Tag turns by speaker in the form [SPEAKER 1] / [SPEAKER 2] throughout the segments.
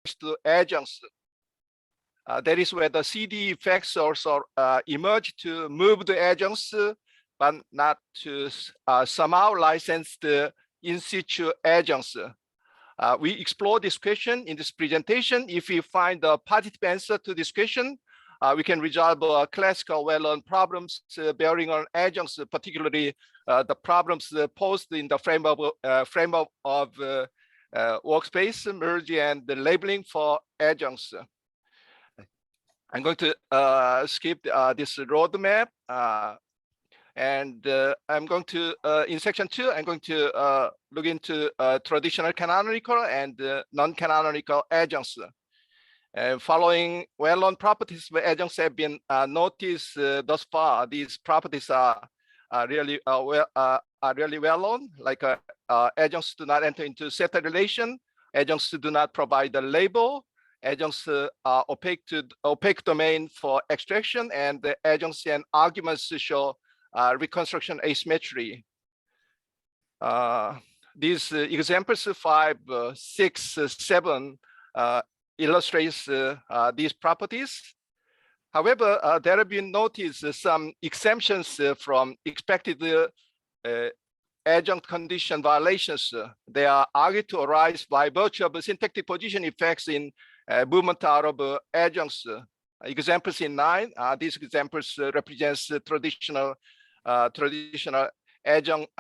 [SPEAKER 1] to adjuncts. That is where the CD effects also emerge to move the adjuncts, but not to somehow license the in situ adjuncts. We explore this question in this presentation. If we find the positive answer to this question, we can resolve classical well-known problems bearing on adjuncts, particularly the problems posed in the framework of Workspace, merge, and the labeling for adjuncts. I'm going to skip this roadmap, and I'm going to, in section 2, I'm going to look into traditional canonical and non-canonical adjuncts. Following well-known properties where adjuncts have been noticed thus far, these properties are really well-known, like adjuncts do not enter into setter relation, adjuncts do not provide the label, adjuncts are opaque domain for extraction, and the adjuncts and arguments show reconstruction asymmetry. These examples 5, 6, 7 illustrates these properties. However, there have been noticed some exemptions from expected adjunct condition violations. They are argued to arise by virtue of syntactic position effects in movement out of adjuncts. Examples in 9, these examples represents traditional adjunct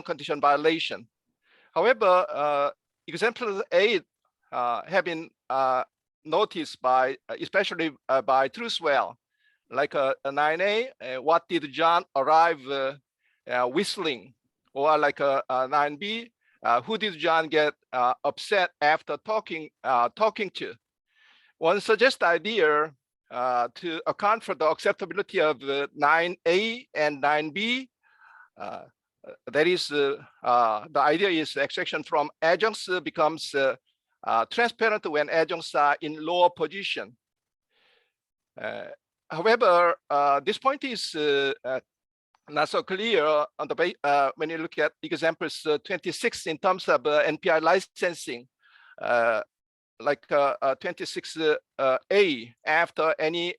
[SPEAKER 1] condition violation. However, example 8 have been noticed by, especially by Trueswell, like a 9a, what did John arrive whistling? Or like a 9b, who did John get upset after talking to? One suggests idea to account for the acceptability of 9a and 9b. That is, the idea is extraction from adjuncts becomes transparent when adjuncts are in lower position. However, this point is not so clear on the when you look at examples 26 in terms of NPI licensing, like 26A after any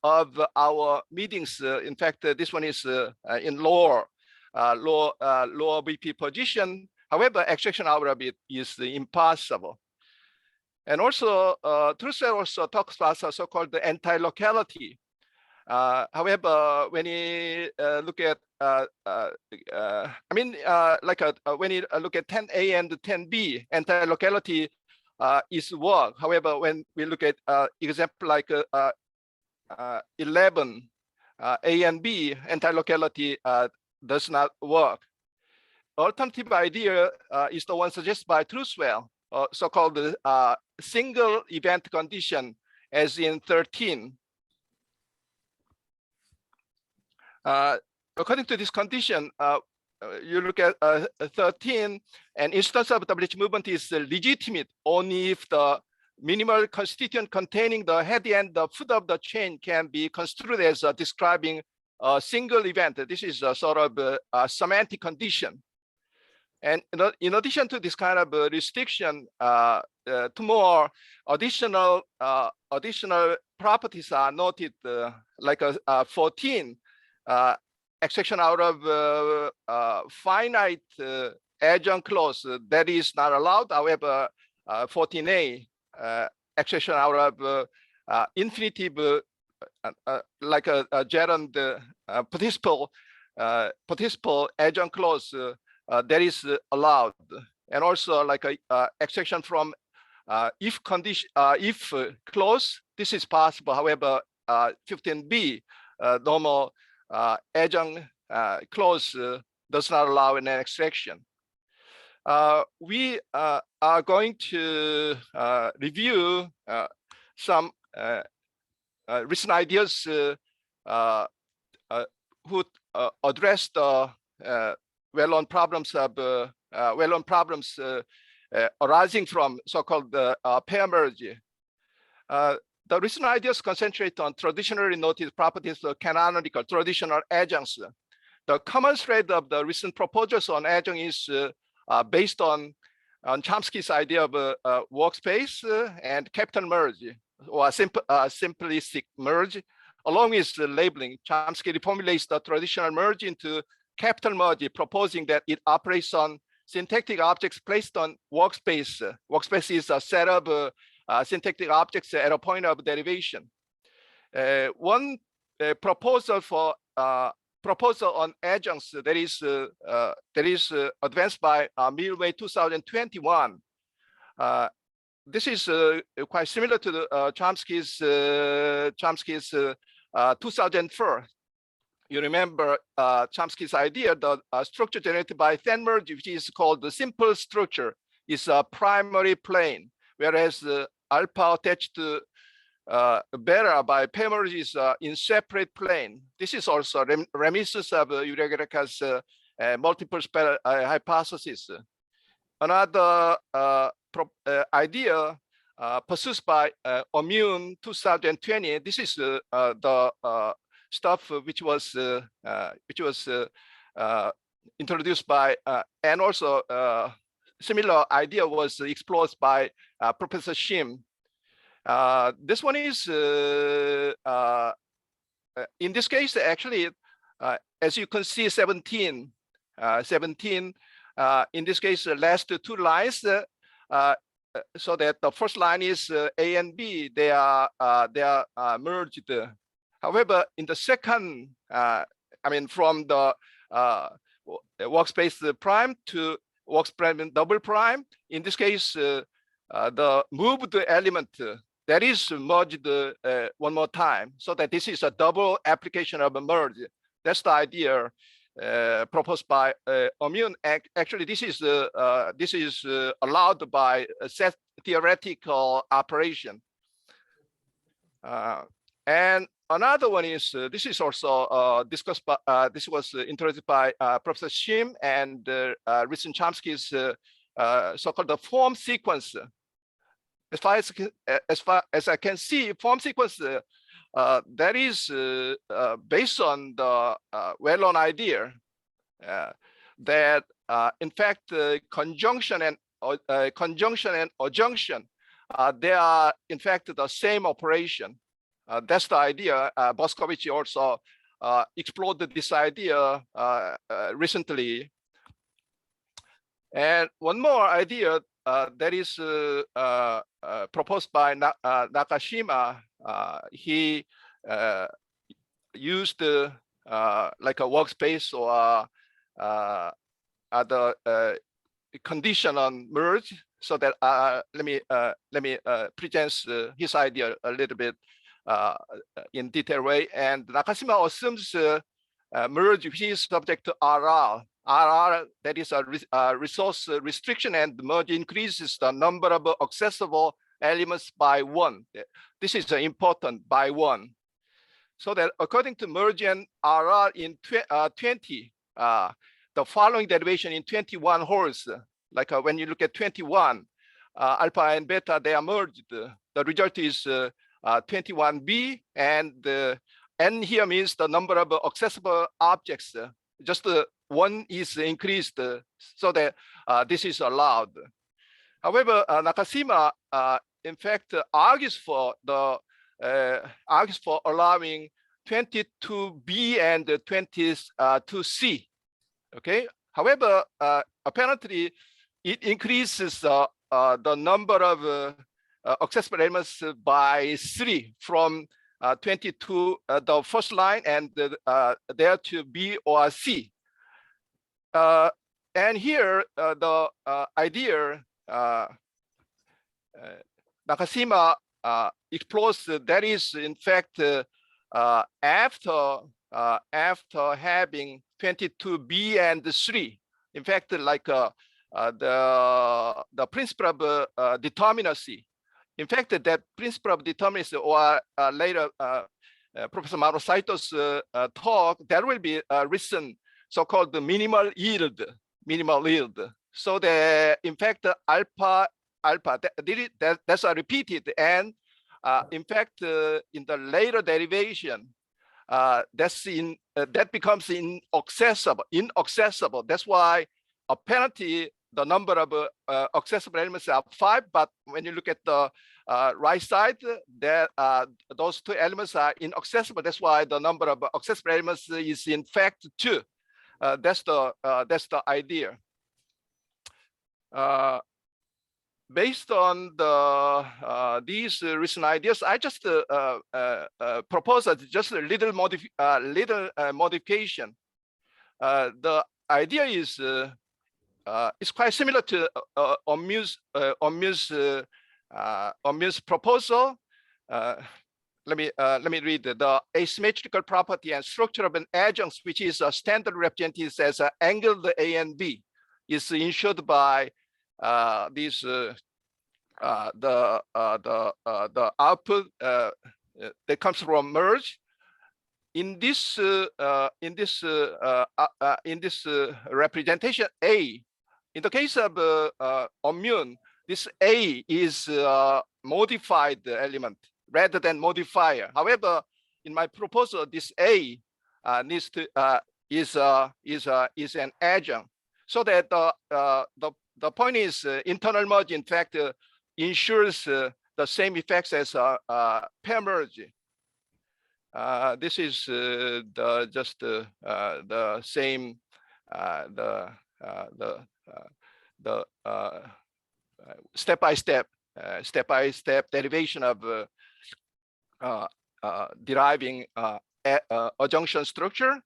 [SPEAKER 1] of our meetings. In fact, this one is in lower BP position. However, extraction out of it is impossible. And also, Truesdale also talks about so-called the anti-locality. However, when you look at, when you look at 10A and 10B, anti-locality is work. However, when we look at example like 11, A and B, anti-locality does not work. Alternative idea is the one suggested by Truesdale, so-called single event condition, as in 13. According to this condition, you look at 13, an instance of WH movement is legitimate only if the minimal constituent containing the head and the foot of the chain can be construed as describing a single event. This is a sort of a semantic condition. And in addition to this kind of restriction, 2 more additional properties are noted, like 14, extraction out of finite adjunct clause that is not allowed. However, 14a, extraction out of infinitive, like a gerund participle adjunct clause that is allowed, and also like a extraction from if condition, if clause. This is possible. However, 15b, normal adjunct clause does not allow an extraction. We are going to review some recent ideas who address the well-known problems of arising from so-called pair merge. The recent ideas concentrate on traditionally noted properties of canonical traditional adjuncts. The common thread of the recent proposals on adjunct is based on on Chomsky's idea of workspace and capital merge, or simplistic merge. Along with the labeling, Chomsky reformulates the traditional merge into capital merge, proposing that it operates on syntactic objects placed on workspace. Workspace is a set of syntactic objects at a point of derivation. One proposal on adjuncts that is advanced by Milway 2021. This is quite similar to the Chomsky's 2004. You remember Chomsky's idea that structure generated by than merge, which is called the simple structure, is a primary plane, whereas alpha attached to beta by pair merge is in separate plane. This is also reminiscence of Uriagareca's multiple spell hypothesis. Another idea pursued by Immune 2020. This is the stuff which was introduced by and also similar idea was explored by Professor Shim. This one is in this case actually as you can see 17 in this case the last two lines so that the first line is A and B, they are merged. However, in the second, I mean, from the workspace prime to workspace double prime, in this case, the moved element that is merged one more time, so that this is a double application of a merge. That's the idea proposed by Immune. Actually, this is allowed by a set theoretical operation. And another one is this is also discussed by this was introduced by Professor Shim and recent Chomsky's so-called the form sequence. As far as I can see, form sequence that is based on the well-known idea that in fact conjunction and adjunction they are in fact the same operation. That's the idea. Boscovich also explored this idea recently. And one more idea that is proposed by Nakashima. He used like a workspace or other condition on merge. So that let me present his idea a little bit in detailed way. And Nakashima assumes merge which is subject to RR. RR, that is a resource restriction, and merge increases the number of accessible elements by 1. This is important, by 1. So that according to merge and RR in 20, the following derivation in 21 holds. Like when you look at 21, alpha and beta, they are merged. The result is 21b, and n here means the number of accessible objects. Just one is increased, so that this is allowed. However, Nakashima in fact argues for allowing 22b and 22c. Okay. However, apparently it increases the number of accessible elements by 3 from 22 the first line and there to B or C. And here the idea Nakashima explores that is in fact after having 22b and 3. In fact, like the principle of determinacy. In fact, that principle of determinacy, or later Professor Maru Saito's talk, there will be written so-called the minimal yield. So the in fact alpha that's repeated, and in fact in the later derivation that becomes inaccessible. That's why apparently the number of accessible elements are 5, but when you look at the right side, there those 2 elements are inaccessible. That's why the number of accessible elements is in fact 2. That's the idea. Based on these recent ideas, I just propose just a little modification. The idea is it's quite similar to Ommu's proposal. Let me read the asymmetrical property and structure of an adjunct, which is a standard represented as an angle A and B, is ensured by these the output that comes from merge. In this representation A, in the case of Ommun, this A is modified element rather than modifier. However, in my proposal, this A needs to is an adjunct, so that the point is internal merge in fact ensures the same effects as pair merge. This is just the same the step-by-step derivation of deriving adjunction structure.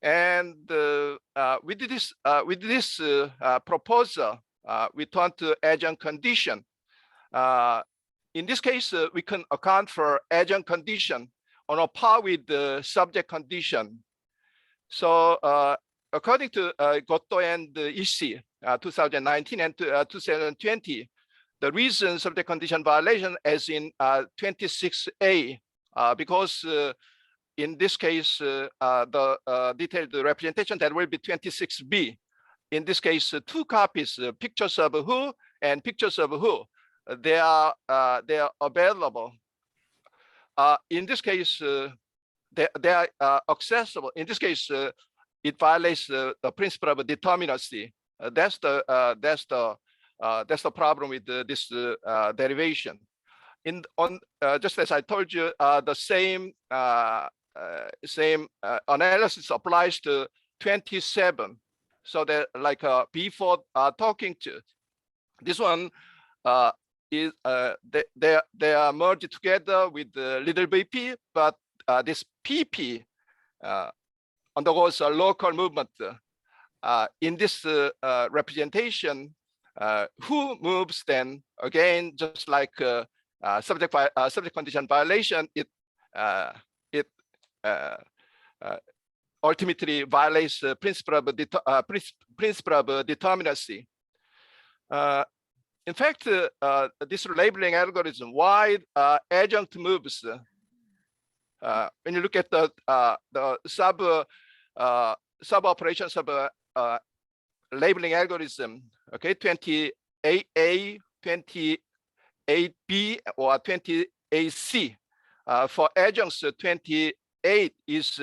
[SPEAKER 1] And with this proposal, we turn to adjunct condition. In this case, we can account for adjunct condition on a par with the subject condition. So according to Goto and Ishii, 2019 and 2020, the reason subject condition violation as in 26A, because in this case, the detailed representation that will be 26B. In this case, 2 copies, pictures of who and pictures of who, they are available. In this case, they are accessible. In this case, it violates the principle of determinacy. That's the problem with this derivation. Just as I told you, the same analysis applies to 27. So that, like before talking to this one, is they are merged together with the little bp, but this pp undergoes a local movement. In this representation, who moves then again, just like subject condition violation, it ultimately violates the principle of determinacy. In fact, this labeling algorithm, why adjunct moves, when you look at the sub operations of labeling algorithm, okay, 28A, 28B, or 28C. For adjuncts, 28 is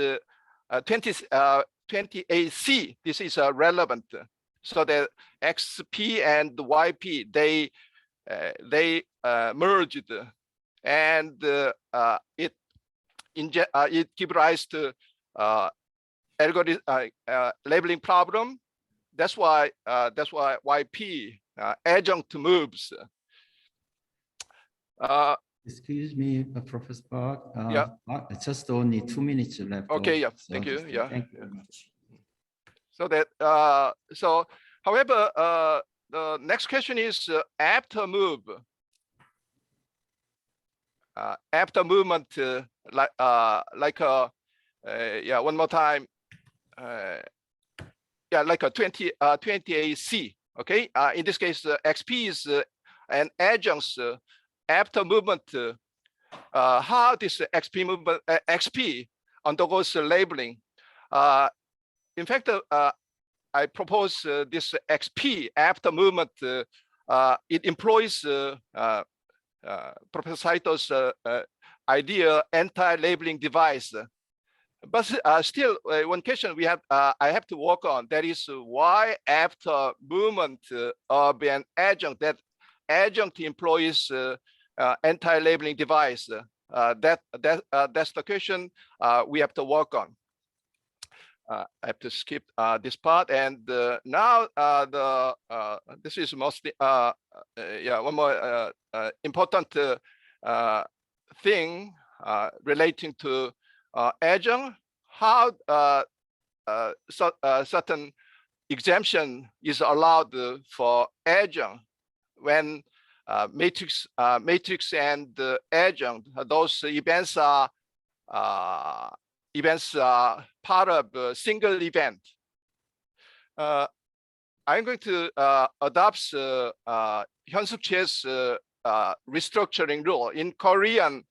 [SPEAKER 1] 28C. This is relevant. So the XP and YP, they merged, and it gives rise to algorithm labeling problem. That's why YP adjunct moves.
[SPEAKER 2] Excuse me, Professor Park.
[SPEAKER 1] Yeah.
[SPEAKER 2] Just only 2 minutes left.
[SPEAKER 1] Okay. Yeah.
[SPEAKER 2] So
[SPEAKER 1] thank you. Yeah.
[SPEAKER 2] Thank you very much.
[SPEAKER 1] So that however, the next question is after move. After movement, yeah, one more time. Yeah, like a 28C. Okay. In this case, XP is an adjunct after movement. How this XP movement XP undergoes labeling. In fact, I propose this XP after movement. It employs Professor Saito's idea anti-labeling device. But still, one question we have I have to work on, that is why after movement of an adjunct, that adjunct employs anti-labeling device. That's the question we have to work on. I have to skip this part, and now this is mostly one more important thing relating to adjunct. How certain exemption is allowed for adjunct when matrix and adjunct, those events are part of a single event. I'm going to adopt Hyunsuk-che's restructuring rule. In Korean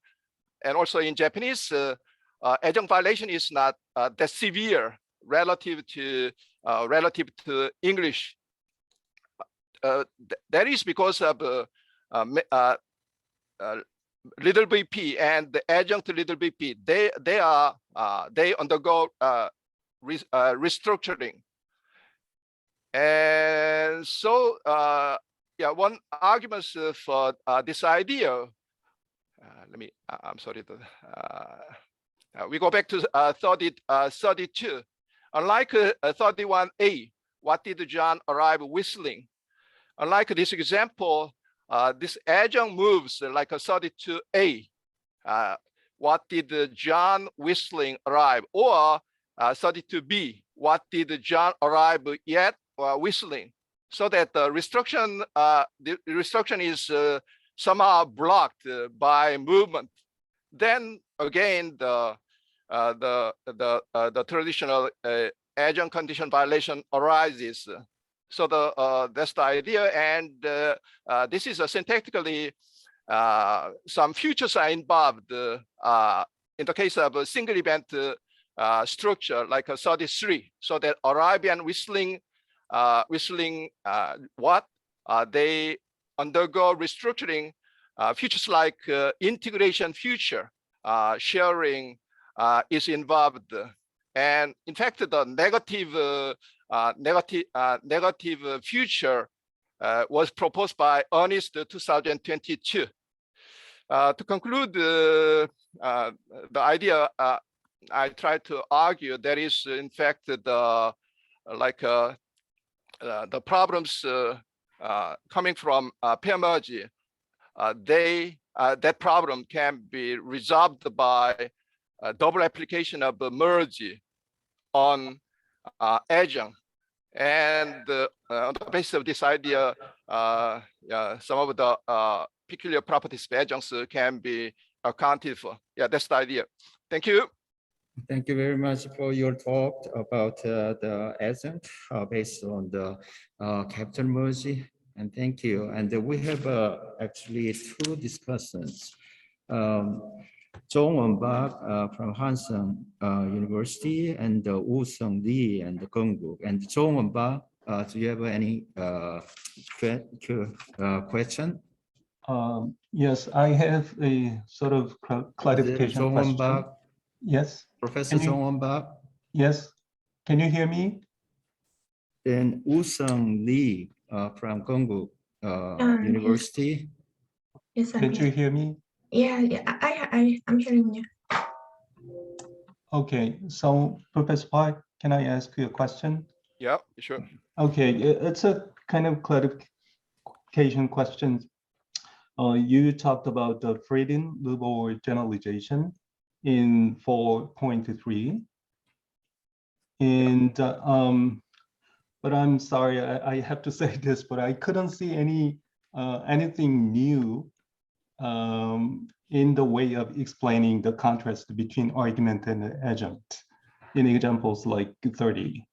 [SPEAKER 1] and also in Japanese, adjunct violation is not that severe relative to English. That is because of little bp and the adjunct to little bp. They undergo restructuring, and so one argument for this idea. I'm sorry. We go back to 32. Unlike 31A, what did John arrive whistling? Unlike this example, this adjunct moves like a 32A. What did John whistling arrive? Or 32B, what did John arrive yet whistling? So that the restriction is somehow blocked by movement. Then again, the traditional adjunct condition violation arises. So that's the idea, and this is syntactically some features are involved in the case of a single event structure like a 33. So that Arabian whistling, they undergo restructuring. Features like integration feature, sharing is involved, and in fact the negative future was proposed by Ernest 2022. To conclude the idea, I try to argue there is in fact the problems coming from pair merge. That problem can be resolved by double application of merge on adjunct. And on the basis of this idea, some of the peculiar properties of adjuncts can be accounted for. Yeah, that's the idea. Thank you.
[SPEAKER 2] Thank you very much for your talk about the adjunct based on the capital merge. And thank you. And we have actually two discussions. Zhong Won-bak from Hansen University and Woo Sung Lee and Gunguk. And Zhong Won-bak, do you have any question?
[SPEAKER 3] Yes, I have a sort of clarification
[SPEAKER 2] Zhong
[SPEAKER 3] question.
[SPEAKER 2] Won-bak?
[SPEAKER 3] Yes.
[SPEAKER 2] Professor Zhong Won-bak?
[SPEAKER 3] Yes. Can you hear me?
[SPEAKER 2] Then Woo Sung Lee from Gunguk University.
[SPEAKER 4] Yes,
[SPEAKER 3] Did you hear me?
[SPEAKER 4] Yeah, I'm hearing you.
[SPEAKER 3] Okay, so Professor Park, can I ask you a question?
[SPEAKER 1] Yeah, sure.
[SPEAKER 3] Okay, it's a kind of clarification question. You talked about the Friedin-Lebow generalization in 4.3, and but I'm sorry, I have to say this, but I couldn't see anything new in the way of explaining the contrast between argument and adjunct in examples like 30,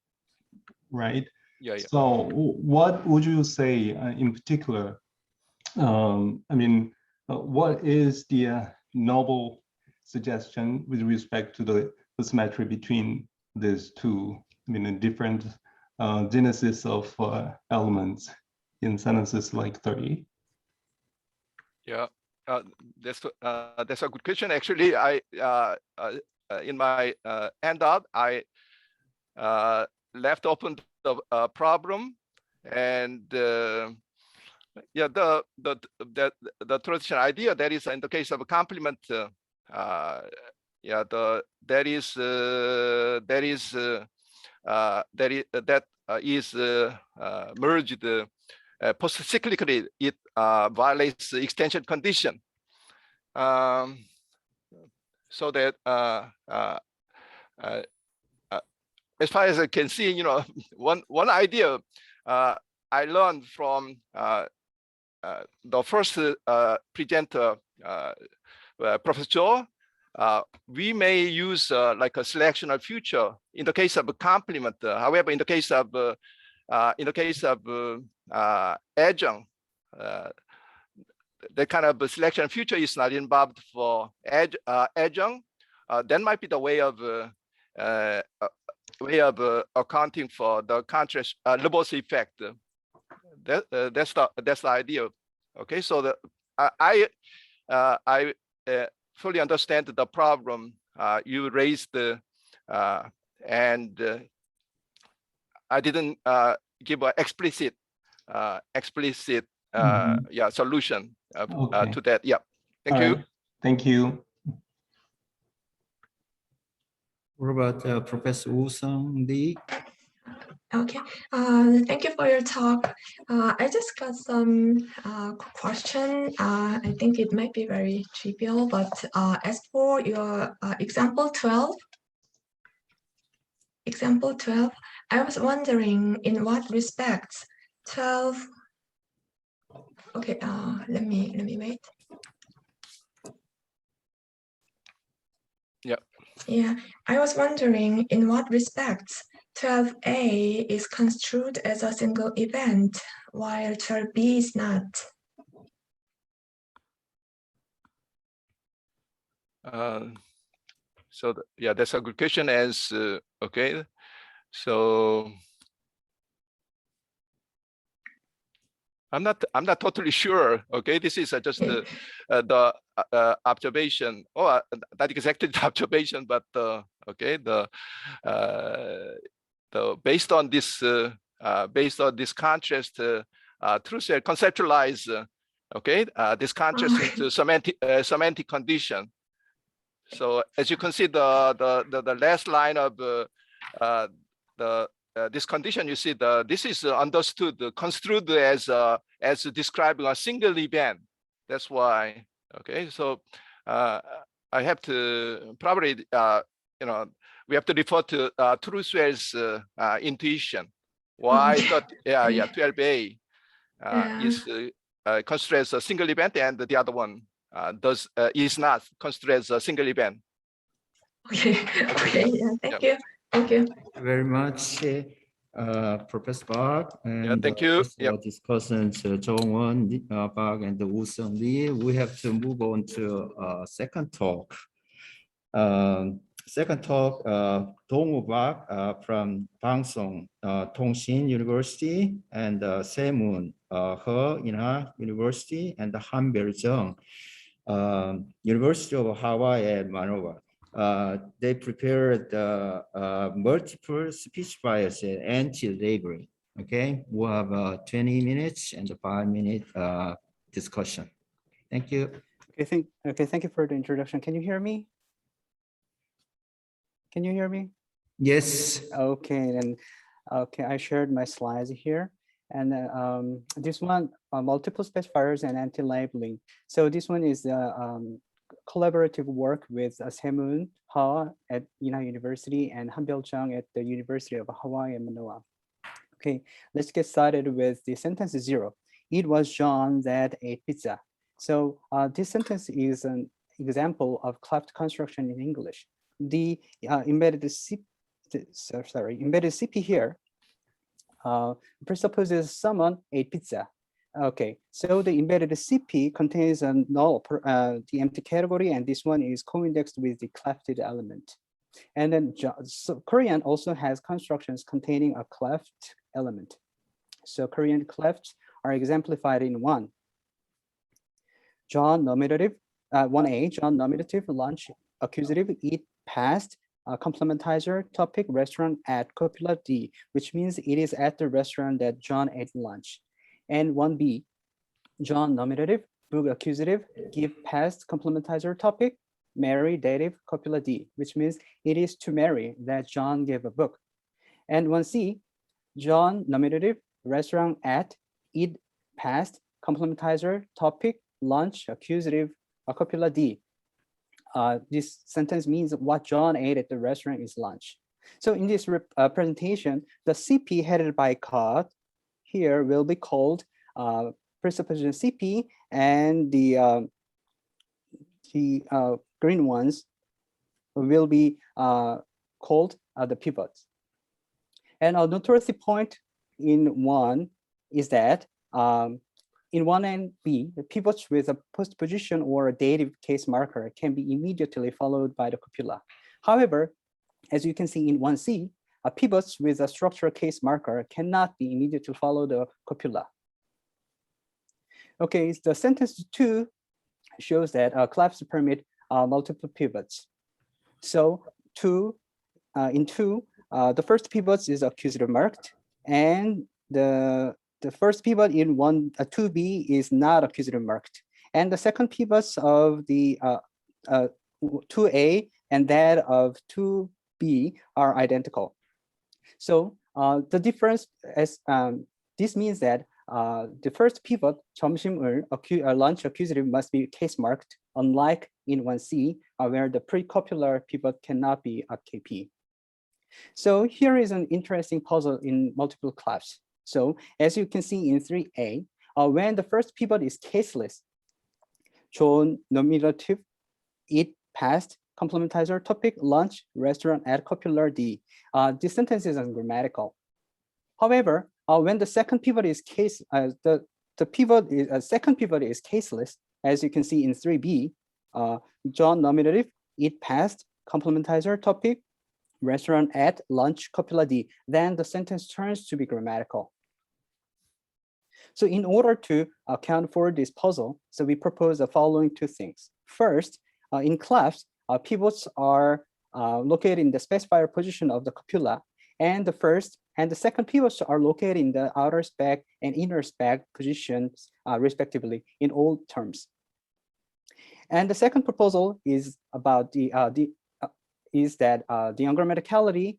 [SPEAKER 3] right?
[SPEAKER 1] Yeah.
[SPEAKER 3] So what would you say in particular? I mean, what is the novel suggestion with respect to the symmetry between these two, different genesis of elements in sentences like 30?
[SPEAKER 1] Yeah, that's a good question. Actually, in my handout, I left open the problem, and yeah, the traditional idea that is in the case of a complement, yeah, that is merged post-cyclically. It violates the extension condition. So that as far as I can see, you know, one idea I learned from the first presenter, Professor Cho. We may use like a selectional future in the case of a complement. However, in the case of adjunct, the kind of selection future is not involved for adjunct. That might be the way of accounting for the contrast Lebow's effect. That's the idea. Okay, so I fully understand the problem you raised, and I didn't give an explicit yeah, solution
[SPEAKER 3] Okay.
[SPEAKER 1] to that. Yeah, thank
[SPEAKER 3] All
[SPEAKER 1] you.
[SPEAKER 3] right. Thank you.
[SPEAKER 2] What about Professor Woo Sung Lee?
[SPEAKER 4] Okay, thank you for your talk. I just got some question. I think it might be very trivial, but as for your example 12, I was wondering in what respects 12. Okay, let me wait.
[SPEAKER 1] Yeah.
[SPEAKER 4] Yeah, I was wondering in what respects 12A is construed as a single event, while 12B is not.
[SPEAKER 1] So yeah, that's a good question. As okay, so I'm not totally sure. Okay, this is just the observation, or not exactly the observation, but okay, the based on this contrast, Trussell conceptualize okay this contrast into semantic condition. So as you can see, the last line of this condition, you see this is understood, construed as describing a single event. That's why. Okay, so I have to probably you know, we have to refer to Trussell's intuition. Why? Yeah, 12A is construed as a single event, and the other one is not construed as a single event.
[SPEAKER 4] Okay. Okay. Yeah. Thank you. Thank you.
[SPEAKER 2] Very much, Professor Park. And
[SPEAKER 1] Yeah, thank you.
[SPEAKER 2] Discussants Jong-won, Park, and Woo Sung Lee. We have to move on to second talk. Second talk, Dong-woo Park from Bangsong Tongshin University, and Se-moon He University, and Han-beol Jung, University of Hawaii at Manoa. They prepared multiple specifiers and anti-labeling. Okay, we'll have 20 minutes and a 5-minute discussion. Thank you.
[SPEAKER 5] Okay, thank you for the introduction. Can you hear me? Can you hear me?
[SPEAKER 2] Yes.
[SPEAKER 5] Okay, then okay, I shared my slides here. And this one, multiple specifiers and anti-labeling. So this one is collaborative work with Se-moon He at Univ University and Han-beol Jung at the University of Hawaii and Manoa. Okay, let's get started with the sentence 0. It was John that ate pizza. So this sentence is an example of cleft construction in English. The embedded CP here presupposes someone ate pizza. Okay, so the embedded CP contains a null, the empty category, and this one is co-indexed with the clefted element. And then so Korean also has constructions containing a cleft element. So Korean clefts are exemplified in 1. John nominative, 1A, John nominative lunch accusative, it passed, complementizer, topic, restaurant at copula D, which means it is at the restaurant that John ate lunch. And 1B, John nominative, book accusative, give past, complementizer, topic, Mary dative, copula D, which means it is to Mary that John gave a book. And 1C, John nominative, restaurant at, eat past, complementizer, topic, lunch, accusative, copula D. This sentence means what John ate at the restaurant is lunch. So in this presentation, the CP headed by cod here will be called presupposition CP, and the green ones will be called the pivots. And a noteworthy point in 1 is that in 1 and B, the pivots with a postposition or a dative case marker can be immediately followed by the copula. However, as you can see in 1C, pivots with a structural case marker cannot be immediately follow the copula. Okay, the sentence 2 shows that collapse permit multiple pivots. So in 2, the first pivot is accusative marked, and the first pivot in 2B is not accusative marked, and the second pivots of the 2A and that of 2B are identical. So the difference is this means that the first pivot 점심을 lunch accusative must be case marked, unlike in 1C where the pre-copular pivot cannot be a KP. So here is an interesting puzzle in multiple collapse. So as you can see in 3A, when the first pivot is caseless, John nominative, eat past, complementizer, topic, lunch, restaurant at copular D. This sentence is ungrammatical. However, when the second pivot is the pivot is second pivot is caseless, as you can see in 3B, John nominative, eat past, complementizer, topic, restaurant at, lunch, copula D, then the sentence turns to be grammatical. So in order to account for this puzzle, so we propose the following 2 things. First, in collapse, pivots are located in the specifier position of the copula, and the first and the second pivots are located in the outer spec and inner spec positions, respectively, in all terms. And the second proposal is about the ungrammaticality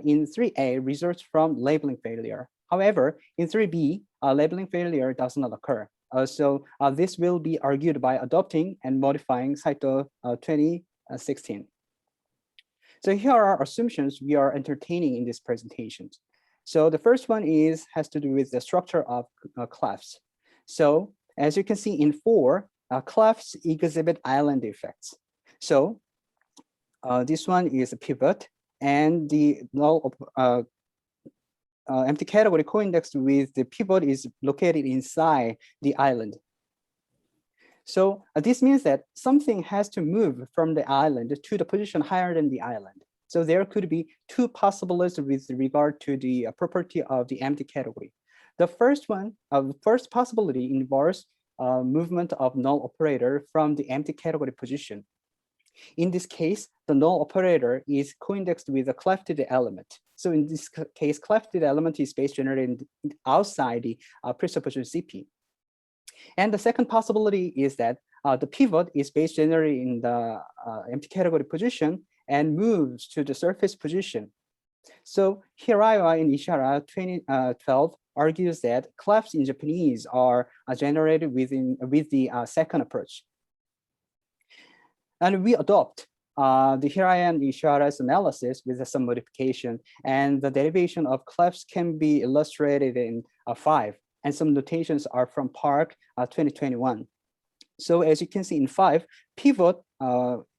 [SPEAKER 5] in 3A results from labeling failure. However, in 3B, labeling failure does not occur. So this will be argued by adopting and modifying Saito 2016. So here are assumptions we are entertaining in this presentation. So the first one has to do with the structure of collapse. So as you can see in 4, collapse exhibit island effects. So this one is a pivot, and the null empty category co-indexed with the pivot is located inside the island. So this means that something has to move from the island to the position higher than the island. So there could be 2 possibilities with regard to the property of the empty category. The first possibility involves movement of null operator from the empty category position. In this case, the null operator is co-indexed with a clefted element. So in this case, clefted element is space generated outside the presupposition CP. And the second possibility is that the pivot is space generated in the empty category position and moves to the surface position. So Hiraiwa and Ishihara 2012 argues that collapse in Japanese are generated with the second approach. And we adopt the Hiraiwa and Ishihara's analysis with some modification, and the derivation of collapse can be illustrated in 5, and some notations are from Park 2021. So as you can see in 5, pivot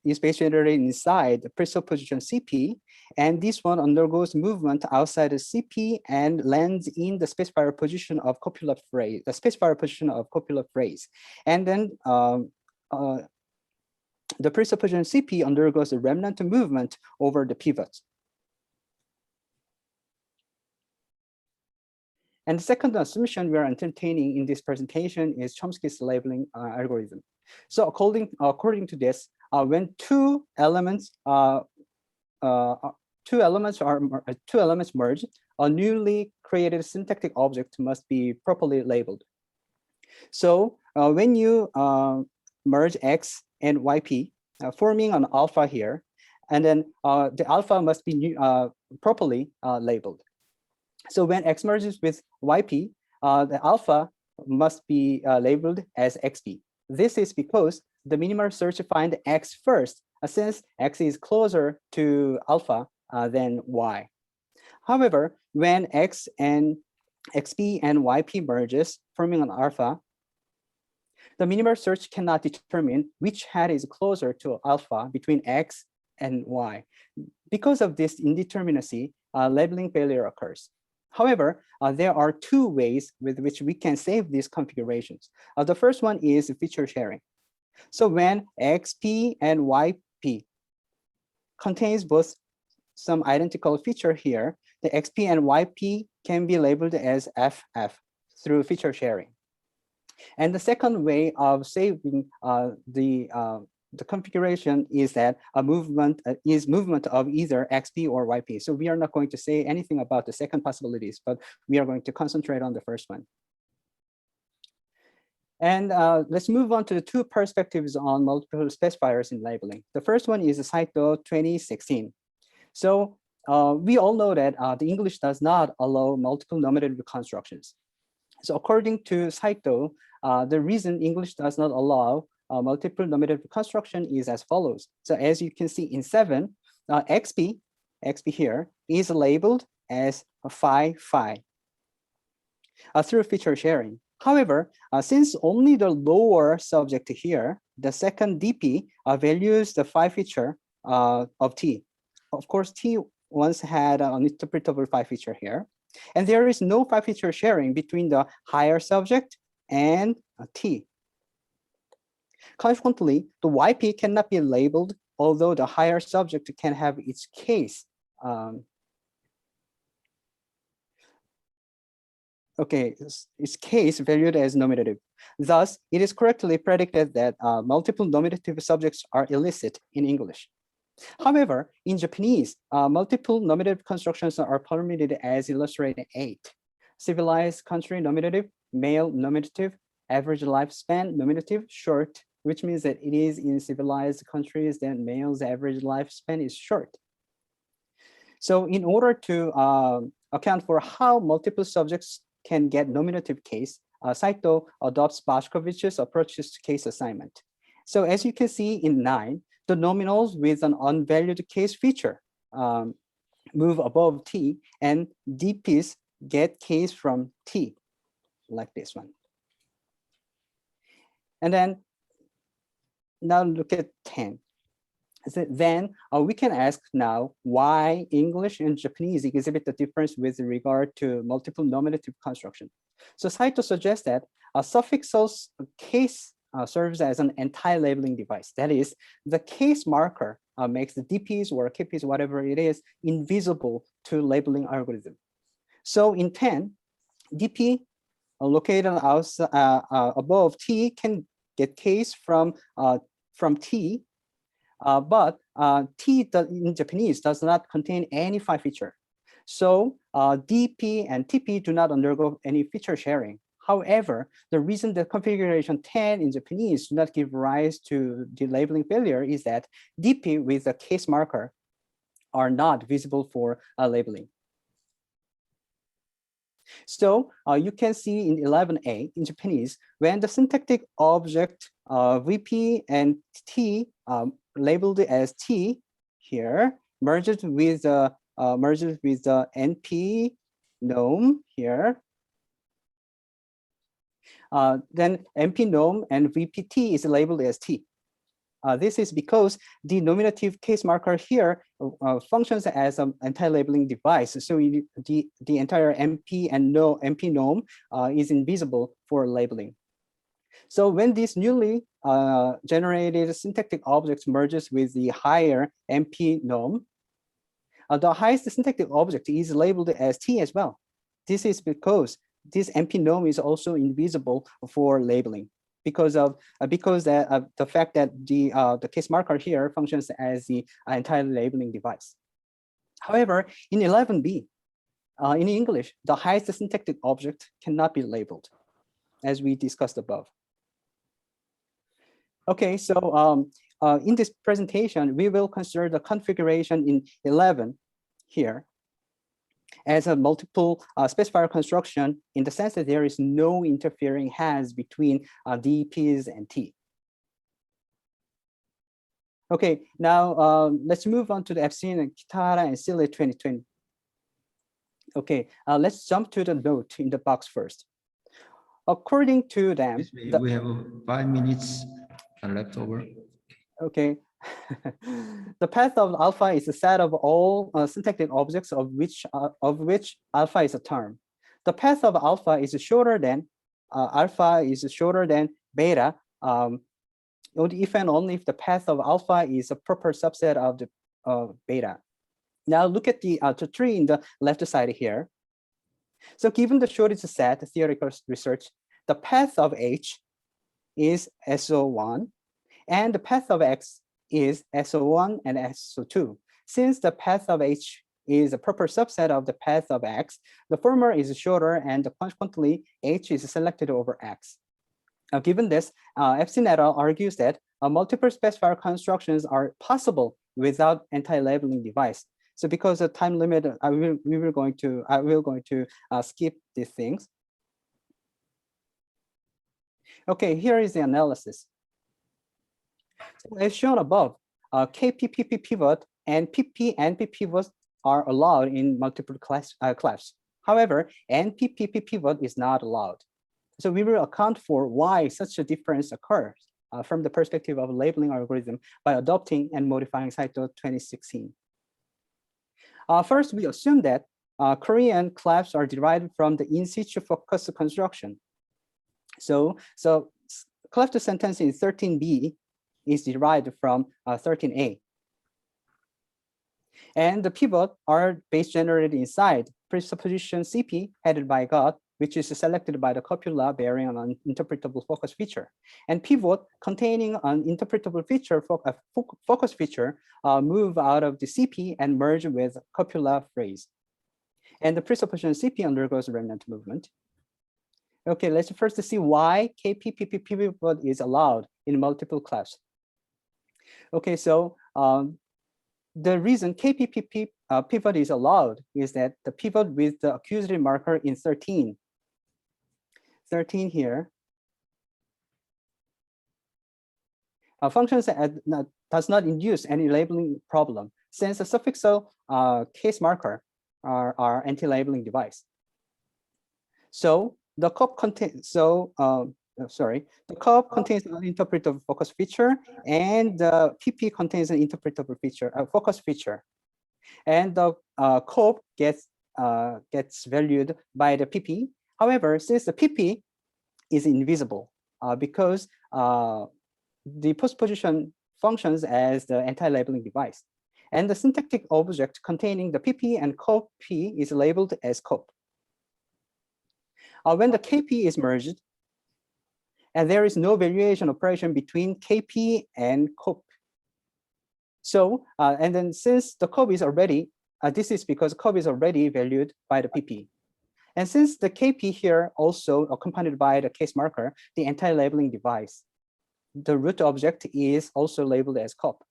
[SPEAKER 5] is space generated inside the presupposition CP, and this one undergoes movement outside the CP and lands in the specifier position of copula phrase, And then the presupposition CP undergoes a remnant movement over the pivot. And the second assumption we are entertaining in this presentation is Chomsky's labeling algorithm. So according to this, when two elements merge, a newly created syntactic object must be properly labeled. So when you merge X and YP, forming an alpha here, and then the alpha must be properly labeled. So when X merges with YP, the alpha must be labeled as XP. This is because the minimal search finds X first, since X is closer to alpha than Y. However, when X and XP and YP merges, forming an alpha, the minimal search cannot determine which head is closer to alpha between X and Y. Because of this indeterminacy, labeling failure occurs. However, there are two ways with which we can save these configurations. The first one is feature sharing. So when XP and YP contains both some identical feature here, the XP and YP can be labeled as FF through feature sharing. And the second way of saving the configuration is that a movement is movement of either XP or YP. So we are not going to say anything about the second possibilities, but we are going to concentrate on the first one. And let's move on to the two perspectives on multiple specifiers in labeling. The first one is Saito 2016. So we all know that the English does not allow multiple nominative constructions. So according to Saito, the reason English does not allow multiple nominative construction is as follows. So as you can see in 7, XP here is labeled as phi through feature sharing. However, since only the lower subject here, the second DP values the phi feature of T. Of course, T once had an interpretable phi feature here, and there is no phi feature sharing between the higher subject and T. Consequently, the YP cannot be labeled, although the higher subject can have its case. Its case valued as nominative. Thus, it is correctly predicted that multiple nominative subjects are illicit in English. However, in Japanese, multiple nominative constructions are permitted as illustrated 8. Civilized country nominative, male nominative, average lifespan nominative, short, which means that it is in civilized countries that male's average lifespan is short. So in order to account for how multiple subjects can get nominative case, Saito adopts Bashkovich's approaches to case assignment. So as you can see in 9, the nominals with an unvalued case feature move above T, and DPs get case from T, like this one. And then now look at 10. So then we can ask now why English and Japanese exhibit the difference with regard to multiple nominative construction. So Saito suggests that a suffixal case serves as an anti-labeling device. That is, the case marker makes the DPs or KPs, whatever it is, invisible to labeling algorithm. So in 10, DP located above T can get case from T, but T in Japanese does not contain any phi feature. So DP and TP do not undergo any feature sharing. However, the reason the configuration 10 in Japanese do not give rise to the labeling failure is that DP with the case marker are not visible for labeling. So you can see in 11a in Japanese, when the syntactic object VP and T labeled as T here merges with the NP nom here, then NP nom and VPT is labeled as T. This is because the nominative case marker here functions as an anti-labeling device. So the entire NP and NP nom is invisible for labeling. So when this newly generated syntactic object merges with the higher NP nom, the highest syntactic object is labeled as T as well. This is because this NP nom is also invisible for labeling. because of the fact that the case marker here functions as the entire labeling device. However, in 11b, in English, the highest syntactic object cannot be labeled, as we discussed above. Okay, so in this presentation, we will consider the configuration in 11 here as a multiple specifier construction, in the sense that there is no interfering hands between D, P's, and T. Okay, now let's move on to the Epstein and Kitahara and Sille 2020. Okay, let's jump to the note in the box first. According to them,
[SPEAKER 2] we have 5 minutes left over.
[SPEAKER 5] Okay. The path of alpha is a set of all syntactic objects of which alpha is a term. The path of alpha is shorter than beta, if and only if the path of alpha is a proper subset of the beta. Now look at the tree in the left side here. So given the shortest set theoretical research, the path of H is SO1, and the path of X is SO1 and SO2. Since the path of H is a proper subset of the path of X, the former is shorter, and consequently, H is selected over X. Now, given this, Epstein et al. Argues that multiple specifier constructions are possible without anti-labeling device. So because of time limit, I will going to skip these things. Okay, here is the analysis. So as shown above, KPPP pivot and PP NP pivots are allowed in multiple class. However, NPPP pivot is not allowed. So we will account for why such a difference occurs from the perspective of labeling algorithm by adopting and modifying Saito 2016. First, we assume that Korean class are derived from the in situ focus construction. So cleft sentence in 13b is derived from 13a. And the pivot are base generated inside presupposition CP headed by God, which is selected by the copula bearing an interpretable focus feature. And pivot containing an interpretable feature, focus feature, move out of the CP and merge with copula phrase. And the presupposition CP undergoes remnant movement. Okay, let's first see why KPPP pivot is allowed in multiple class. Okay, so the reason KPPP pivot is allowed is that the pivot with the accusative marker in 13 here functions does not induce any labeling problem, since the suffixal case marker are anti-labeling device. So the COP contains the COP contains an interpretable focus feature, and the PP contains an interpretable feature, focus feature, and the COP gets valued by the PP. However, since the PP is invisible because the postposition functions as the anti-labeling device, and the syntactic object containing the PP and COP P is labeled as COP. When the KP is merged, and there is no valuation operation between KP and COP. So, and then since the COP is already, this is because COP is already valued by the PP. And since the KP here also accompanied by the case marker, the anti-labeling device, the root object is also labeled as COP.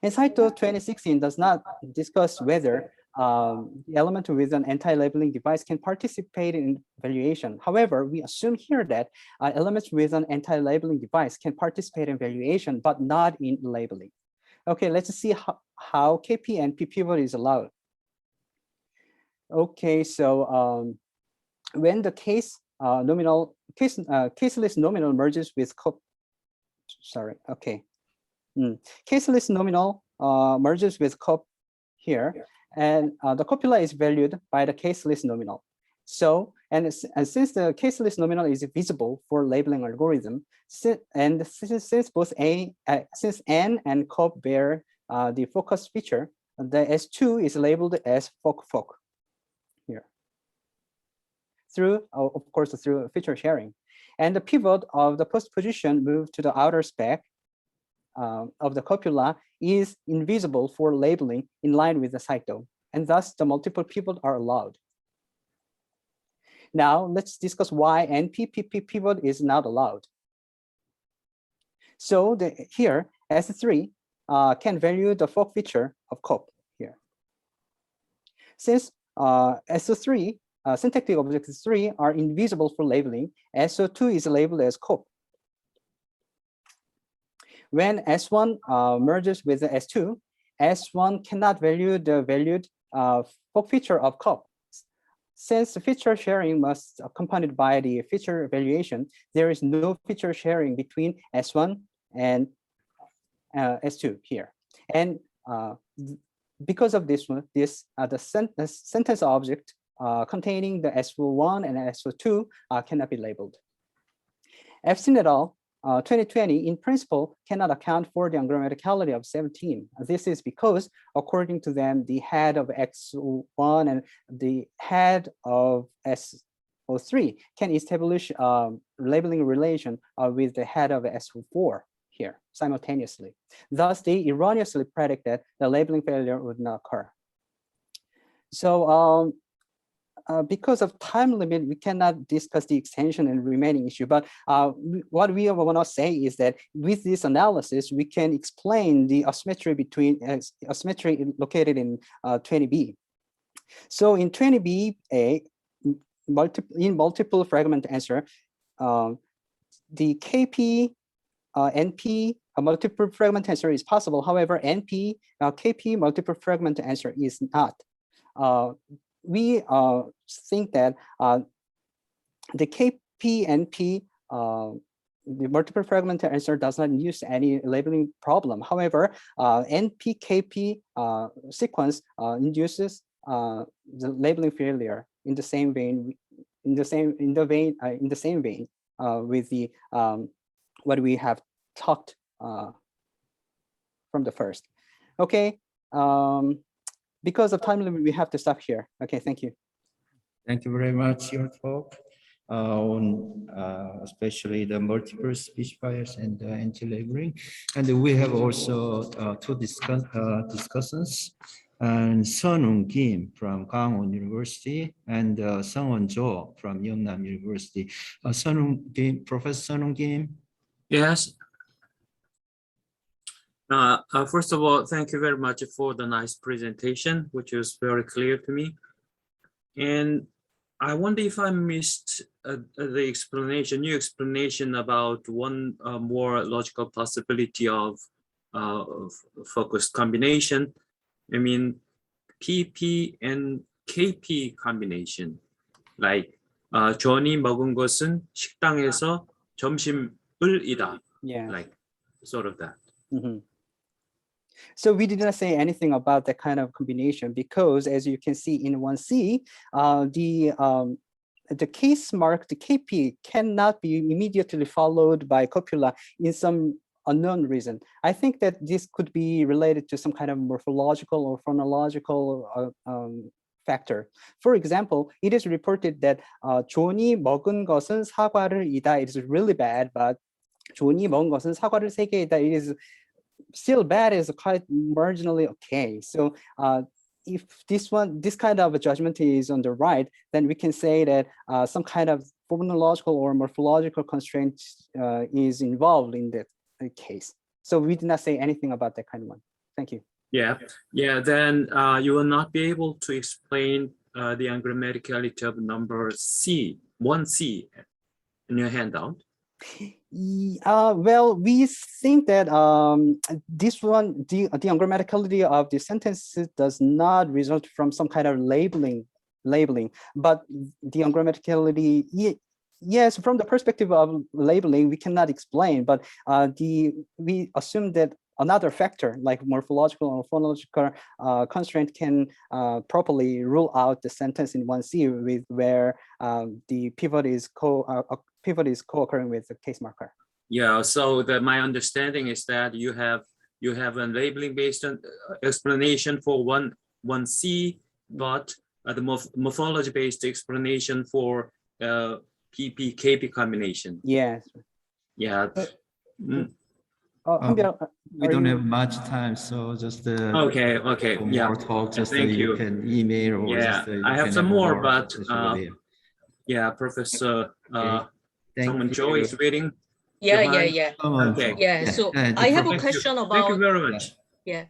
[SPEAKER 5] And Saito 2016 does not discuss whether the element with an anti-labeling device can participate in valuation. However, we assume here that elements with an anti-labeling device can participate in valuation, but not in labeling. Okay, let's see how KP and P pivot is allowed. Okay, so when the case list nominal merges with case list nominal merges with COP here, and the copula is valued by the case list nominal. So, and since the case list nominal is visible for labeling algorithm, since both since N and COP bear the focus feature, the S2 is labeled as foc here. through, of course, through feature sharing. And the pivot of the post position moved to the outer spec of the copula is invisible for labeling in line with the cycle, and thus the multiple pivots are allowed. Now let's discuss why NP-PP pivot is not allowed. So here S3 can value the fork feature of cop here. Since SO3 syntactic objects 3 are invisible for labeling, SO2 is labeled as cop. When S1 merges with the S2, S1 cannot value the valued fork feature of cop. Since feature sharing must accompanied by the feature evaluation, there is no feature sharing between S1 and S2 here. And because of this one, the sentence object containing the SO1 and SO2 cannot be labeled. Epstein et al. 2020 in principle cannot account for the ungrammaticality of 17. This is because, according to them, the head of X1 and the head of SO3 can establish a labeling relation with the head of SO4 here simultaneously. Thus, they erroneously predict that the labeling failure would not occur. So because of time limit, we cannot discuss the extension and remaining issue. But what we want to say is that with this analysis, we can explain the asymmetry between asymmetry located in 20b. So in 20b, in multiple fragment answer, the KP, NP, a multiple fragment answer is possible. However, NP, KP multiple fragment answer is not. We think that the KP-NP, the multiple fragment answer does not use any labeling problem. However, NP-KP sequence induces the labeling failure in the same vein, with the what we have talked from the first. Okay. Because of time limit, we have to stop here. Okay, thank you.
[SPEAKER 2] Thank you very much, your talk on especially the multiple specifiers and anti-labeling. And we have also two discussions. And Sunwoon Kim from Gangwon University and Sungwon Jo from Yeonnam University. Professor Sunwoon Kim.
[SPEAKER 6] Yes. First of all, thank you very much for the nice presentation, which was very clear to me. And I wonder if I missed the explanation, new explanation about one more logical possibility of focused combination. I mean, PP and KP combination, like 존이 먹은 것은 식당에서 점심을이다.
[SPEAKER 5] Yeah.
[SPEAKER 6] Like sort of that.
[SPEAKER 5] Mm-hmm. So we did not say anything about that kind of combination because, as you can see in 1C, the case mark, the KP, cannot be immediately followed by copula in some unknown reason. I think that this could be related to some kind of morphological or phonological factor. For example, it is reported that 존이 먹은 것은 사과를이다. It is really bad, but 존이 먹은 것은 사과를 3개이다. It is still bad, is quite marginally okay. So if this kind of a judgment is on the right, then we can say that some kind of phonological or morphological constraint is involved in that case. So we did not say anything about that kind of one. Thank you.
[SPEAKER 6] Yeah. Then you will not be able to explain the ungrammaticality of number C, 1C in your handout.
[SPEAKER 5] Well, we think that this one, the ungrammaticality of the sentence does not result from some kind of labeling, but the ungrammaticality, yes, from the perspective of labeling, we cannot explain, but we assume that another factor like morphological or phonological constraint can properly rule out the sentence in 1C with where the pivot is co-occurring with the case marker.
[SPEAKER 6] Yeah, so my understanding is that you have a labeling based on explanation for 1C, but the morphology based explanation for PP KP combination.
[SPEAKER 5] Yes.
[SPEAKER 6] Yeah.
[SPEAKER 5] 한별,
[SPEAKER 2] We don't have much time, so just
[SPEAKER 6] Okay.
[SPEAKER 2] for
[SPEAKER 6] Yeah.
[SPEAKER 2] more talk, just
[SPEAKER 6] Thank
[SPEAKER 2] you
[SPEAKER 6] you.
[SPEAKER 2] can email or
[SPEAKER 6] Yeah,
[SPEAKER 2] just you
[SPEAKER 6] I have
[SPEAKER 2] can
[SPEAKER 6] some more, but
[SPEAKER 2] session
[SPEAKER 6] yeah, Professor
[SPEAKER 2] Thank
[SPEAKER 6] Joe
[SPEAKER 2] you.
[SPEAKER 6] is waiting.
[SPEAKER 7] Yeah.
[SPEAKER 2] Come on.
[SPEAKER 6] Okay.
[SPEAKER 7] Yeah. So
[SPEAKER 2] and
[SPEAKER 7] I have a
[SPEAKER 6] Thank you.
[SPEAKER 7] question
[SPEAKER 6] Thank you
[SPEAKER 7] about,
[SPEAKER 6] very much.
[SPEAKER 7] yeah.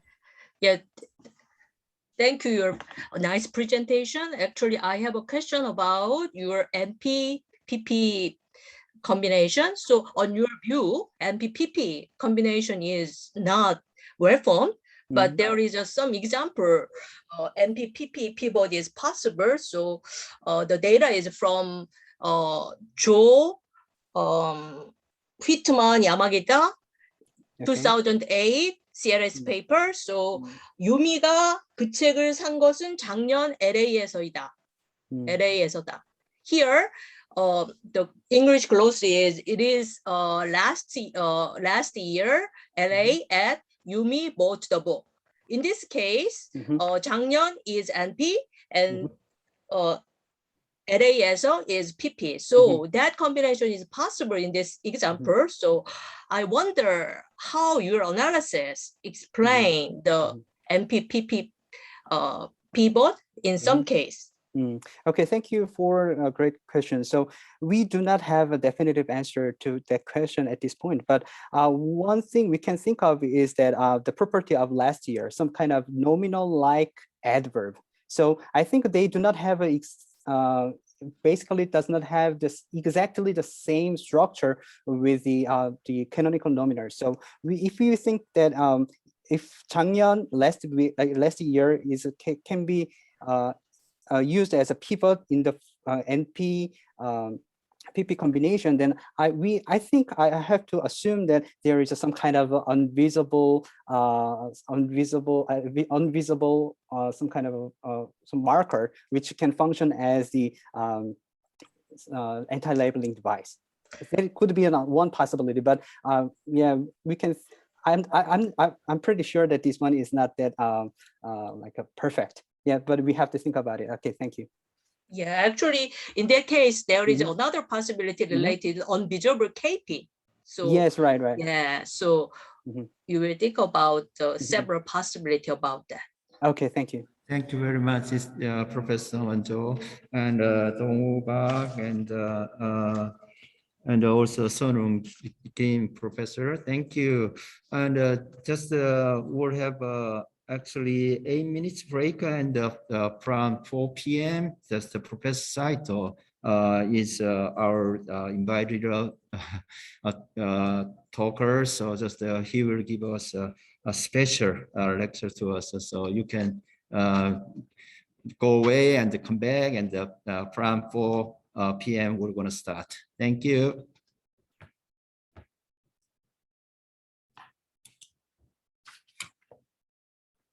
[SPEAKER 7] Thank you. Your nice presentation. Actually, I have a question about your NP-PP combination. So on your view, NP-PP combination is not well formed, but there is some example NP-PP pivot is possible. So the data is from Joe, Whitman, Yamagita, 2008 CLS paper. So 유미가 그 책을 산 것은 작년 LA에서이다. LA에서다. Here, the English glossary is it is last year LA at Yumi bought the book. In this case, 작년 is NP and LA에서 is PP. So that combination is possible in this example. So I wonder how your analysis explain the NP-PP pivot in some case.
[SPEAKER 5] Okay, thank you for a great question. So we do not have a definitive answer to that question at this point, but one thing we can think of is that the property of last year, some kind of nominal-like adverb. So I think they do not have a basically does not have this exactly the same structure with the canonical nominal. So if you think that if 작년 last year is can be used as a pivot in the NP PP combination, then I think I have to assume that there is some kind of unvisible some kind of some marker which can function as the anti-labeling device. That could be one possibility, but yeah, we can. I'm pretty sure that this one is not that like a perfect. Yeah, but we have to think about it. Okay, thank you.
[SPEAKER 7] Yeah, actually, in that case, there is another possibility related unvisible KP. So
[SPEAKER 5] yes, right.
[SPEAKER 7] Yeah, so you will think about several possibilities about that.
[SPEAKER 5] Okay, thank you.
[SPEAKER 2] Thank you very much, Professor Wanjo and Dong-Woo Park and also Sonung Kim Professor. Thank you. And just we'll have actually 8 minutes break, and from 4 p.m. just the Professor Saito is our invited talker. So just he will give us a special lecture to us. So you can go away and come back, and from 4 p.m. we're going to start. Thank you.